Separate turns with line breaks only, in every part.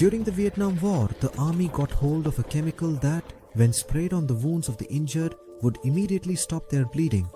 During the Vietnam War, the army got hold of a chemical that, when sprayed on the wounds of the injured, would immediately stop their bleeding.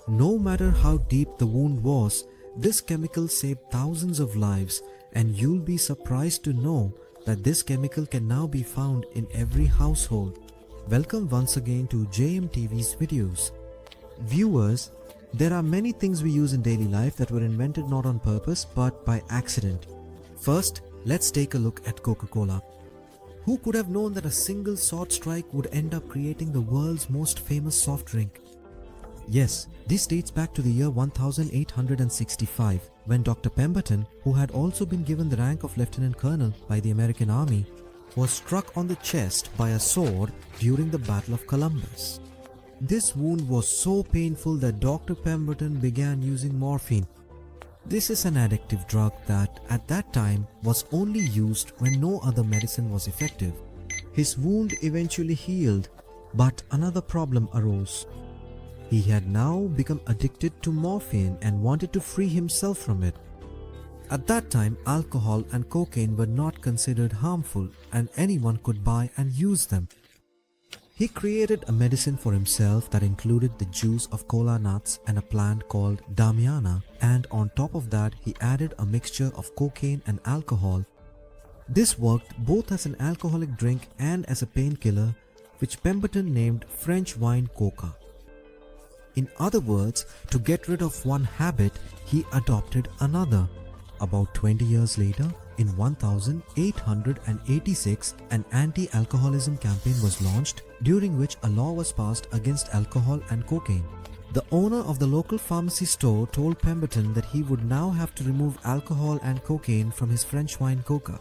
No matter how deep the wound was, this chemical saved thousands of lives, and you'll be surprised to know that this chemical can now be found in every household. Welcome once again to JMTV's videos. Viewers, there are many things we use in daily life that were invented not on purpose but by accident. First, let's take a look at Coca-Cola. Who could have known that a single sword strike would end up creating the world's most famous soft drink? Yes, this dates back to the year 1865 when Dr. Pemberton, who had also been given the rank of Lieutenant Colonel by the American Army, was struck on the chest by a sword during the Battle of Columbus. This wound was so painful that Dr. Pemberton began using morphine. This is an addictive drug that, at that time, was only used when no other medicine was effective. His wound eventually healed, but another problem arose. He had now become addicted to morphine and wanted to free himself from it. At that time, alcohol and cocaine were not considered harmful and anyone could buy and use them. He created a medicine for himself that included the juice of cola nuts and a plant called damiana, and on top of that he added a mixture of cocaine and alcohol. This worked both as an alcoholic drink and as a painkiller, which Pemberton named French wine coca. In other words, to get rid of one habit, he adopted another. About 20 years later, in 1886, an anti-alcoholism campaign was launched, during which a law was passed against alcohol and cocaine. The owner of the local pharmacy store told Pemberton that he would now have to remove alcohol and cocaine from his French wine coca.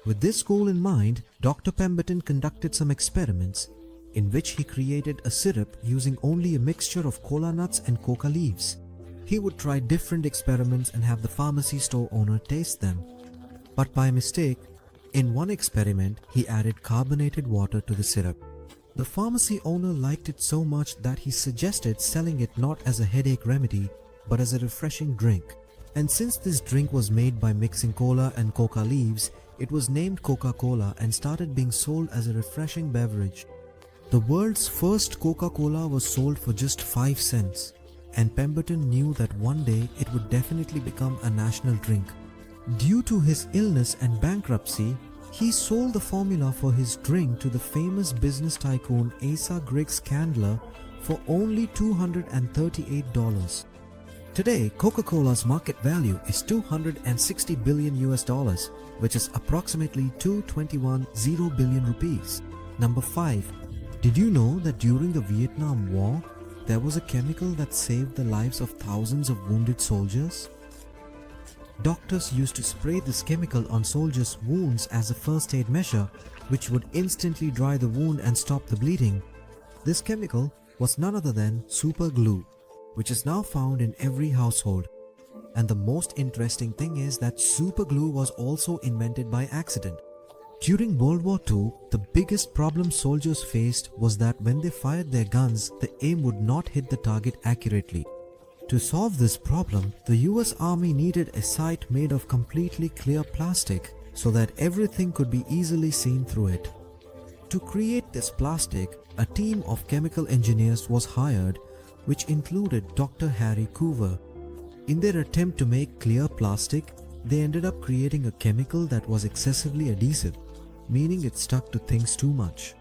With this goal in mind, Dr. Pemberton conducted some experiments, in which he created a syrup using only a mixture of cola nuts and coca leaves. He would try different experiments and have the pharmacy store owner taste them. But by mistake, in one experiment, he added carbonated water to the syrup. The pharmacy owner liked it so much that he suggested selling it not as a headache remedy, but as a refreshing drink. And since this drink was made by mixing cola and coca leaves, it was named Coca-Cola and started being sold as a refreshing beverage. The world's first Coca-Cola was sold for just 5 cents, and Pemberton knew that one day it would definitely become a national drink. Due to his illness and bankruptcy, he sold the formula for his drink to the famous business tycoon Asa Griggs Candler for only $238. Today, Coca-Cola's market value is $260 billion, which is approximately 221.0 billion rupees. Number 5. Did you know that during the Vietnam War, there was a chemical that saved the lives of thousands of wounded soldiers? Doctors used to spray this chemical on soldiers' wounds as a first aid measure, which would instantly dry the wound and stop the bleeding. This chemical was none other than super glue, which is now found in every household. And the most interesting thing is that super glue was also invented by accident. During World War II, the biggest problem soldiers faced was that when they fired their guns, the aim would not hit the target accurately. To solve this problem, the US Army needed a sight made of completely clear plastic so that everything could be easily seen through it. To create this plastic, a team of chemical engineers was hired, which included Dr. Harry Coover. In their attempt to make clear plastic, they ended up creating a chemical that was excessively adhesive, meaning it stuck to things too much.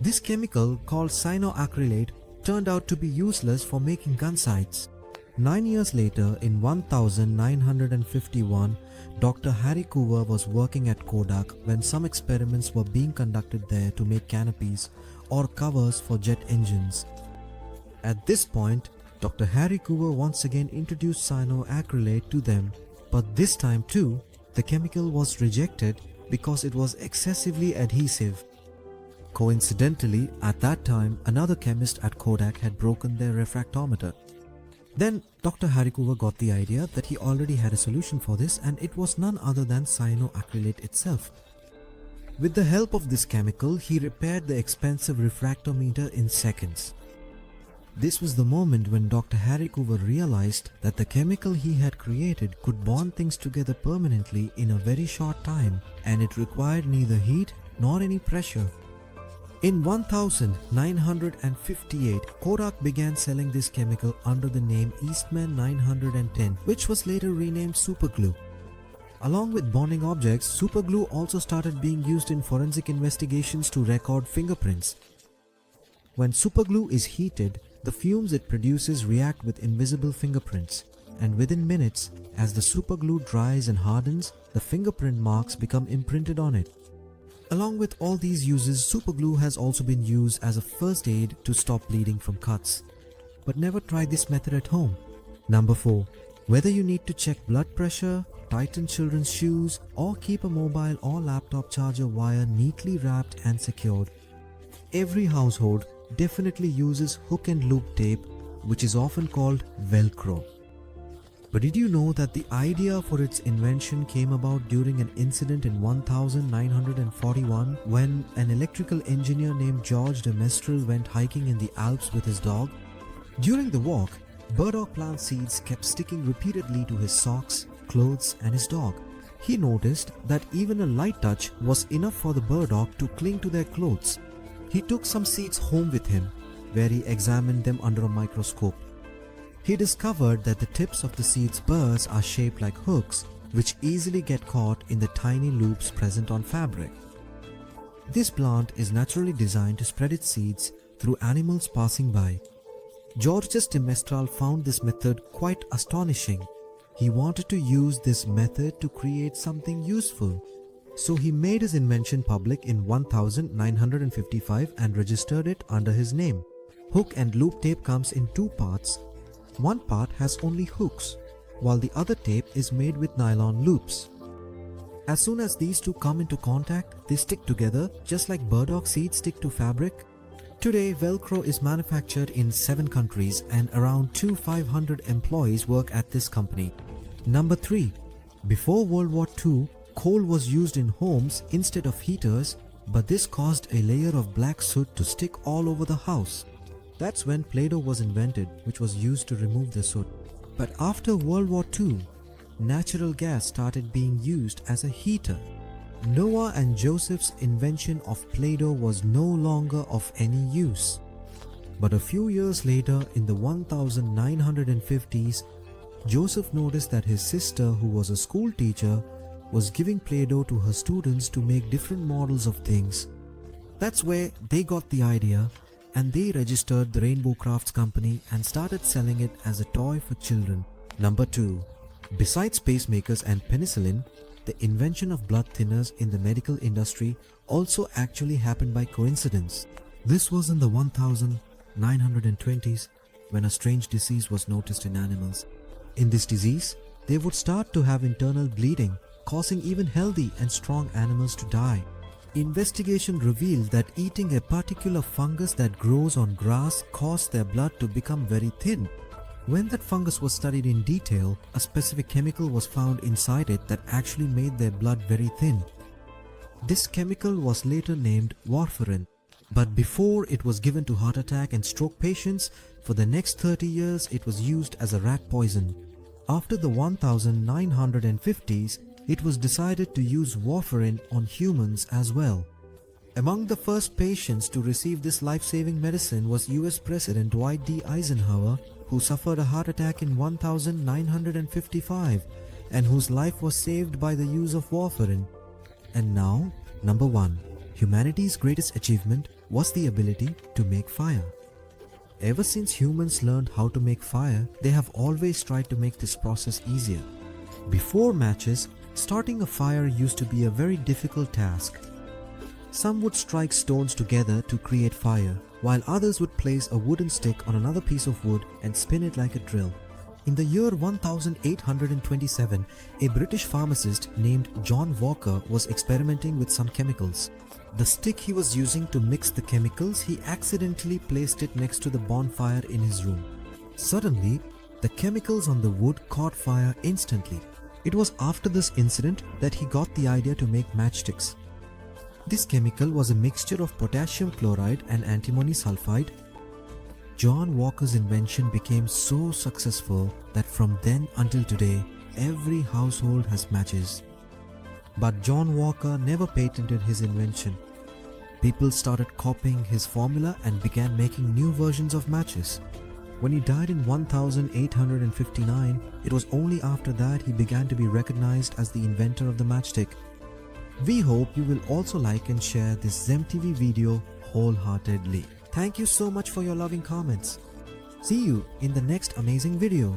This chemical, called cyanoacrylate, turned out to be useless for making gun sights. 9 years later, in 1951, Dr. Harry Coover was working at Kodak when some experiments were being conducted there to make canopies or covers for jet engines. At this point, Dr. Harry Coover once again introduced cyanoacrylate to them, but this time too, the chemical was rejected because it was excessively adhesive. Coincidentally, at that time, another chemist at Kodak had broken their refractometer. Then Dr. Harry Coover got the idea that he already had a solution for this, and it was none other than cyanoacrylate itself. With the help of this chemical, he repaired the expensive refractometer in seconds. This was the moment when Dr. Harry Coover realized that the chemical he had created could bond things together permanently in a very short time, and it required neither heat nor any pressure. In 1958, Kodak began selling this chemical under the name Eastman 910, which was later renamed superglue. Along with bonding objects, superglue also started being used in forensic investigations to record fingerprints. When superglue is heated, the fumes it produces react with invisible fingerprints, and within minutes, as the superglue dries and hardens, the fingerprint marks become imprinted on it. Along with all these uses, superglue has also been used as a first aid to stop bleeding from cuts. But never try this method at home. Number 4. Whether you need to check blood pressure, tighten children's shoes, or keep a mobile or laptop charger wire neatly wrapped and secured, every household definitely uses hook and loop tape, which is often called Velcro. But did you know that the idea for its invention came about during an incident in 1941 when an electrical engineer named George de Mestral went hiking in the Alps with his dog? During the walk, burdock plant seeds kept sticking repeatedly to his socks, clothes, and his dog. He noticed that even a light touch was enough for the burdock to cling to their clothes. He took some seeds home with him, where he examined them under a microscope. He discovered that the tips of the seeds' burrs are shaped like hooks, which easily get caught in the tiny loops present on fabric. This plant is naturally designed to spread its seeds through animals passing by. Georges de Mestral found this method quite astonishing. He wanted to use this method to create something useful. So he made his invention public in 1955 and registered it under his name. Hook and loop tape comes in two parts. One part has only hooks, while the other tape is made with nylon loops. As soon as these two come into contact, they stick together just like burdock seeds stick to fabric. Today, Velcro is manufactured in 7 countries and around 2,500 employees work at this company. Number 3. Before World War II, coal was used in homes instead of heaters, but this caused a layer of black soot to stick all over the house. That's when Play-Doh was invented, which was used to remove the soot. But after World War II, natural gas started being used as a heater. Noah and Joseph's invention of Play-Doh was no longer of any use. But a few years later, in the 1950s, Joseph noticed that his sister, who was a school teacher, was giving Play-Doh to her students to make different models of things. That's where they got the idea, and they registered the Rainbow Crafts company and started selling it as a toy for children. Number 2. Besides pacemakers and penicillin, the invention of blood thinners in the medical industry also actually happened by coincidence. This was in the 1920s when a strange disease was noticed in animals. In this disease, they would start to have internal bleeding, causing even healthy and strong animals to die. Investigation revealed that eating a particular fungus that grows on grass caused their blood to become very thin. When that fungus was studied in detail, a specific chemical was found inside it that actually made their blood very thin. This chemical was later named warfarin, but before it was given to heart attack and stroke patients, for the next 30 years it was used as a rat poison. After the 1950s, it was decided to use warfarin on humans as well. Among the first patients to receive this life-saving medicine was US President Dwight D. Eisenhower, who suffered a heart attack in 1955 and whose life was saved by the use of warfarin. And now, number 1. Humanity's greatest achievement was the ability to make fire. Ever since humans learned how to make fire, they have always tried to make this process easier. Before matches, starting a fire used to be a very difficult task. Some would strike stones together to create fire, while others would place a wooden stick on another piece of wood and spin it like a drill. In the year 1827, a British pharmacist named John Walker was experimenting with some chemicals. The stick he was using to mix the chemicals, he accidentally placed it next to the bonfire in his room. Suddenly, the chemicals on the wood caught fire instantly. It was after this incident that he got the idea to make matchsticks. This chemical was a mixture of potassium chloride and antimony sulfide. John Walker's invention became so successful that from then until today, every household has matches. But John Walker never patented his invention. People started copying his formula and began making new versions of matches. When he died in 1859, it was only after that he began to be recognized as the inventor of the matchstick. We hope you will also like and share this ZemTV video wholeheartedly. Thank you so much for your loving comments. See you in the next amazing video.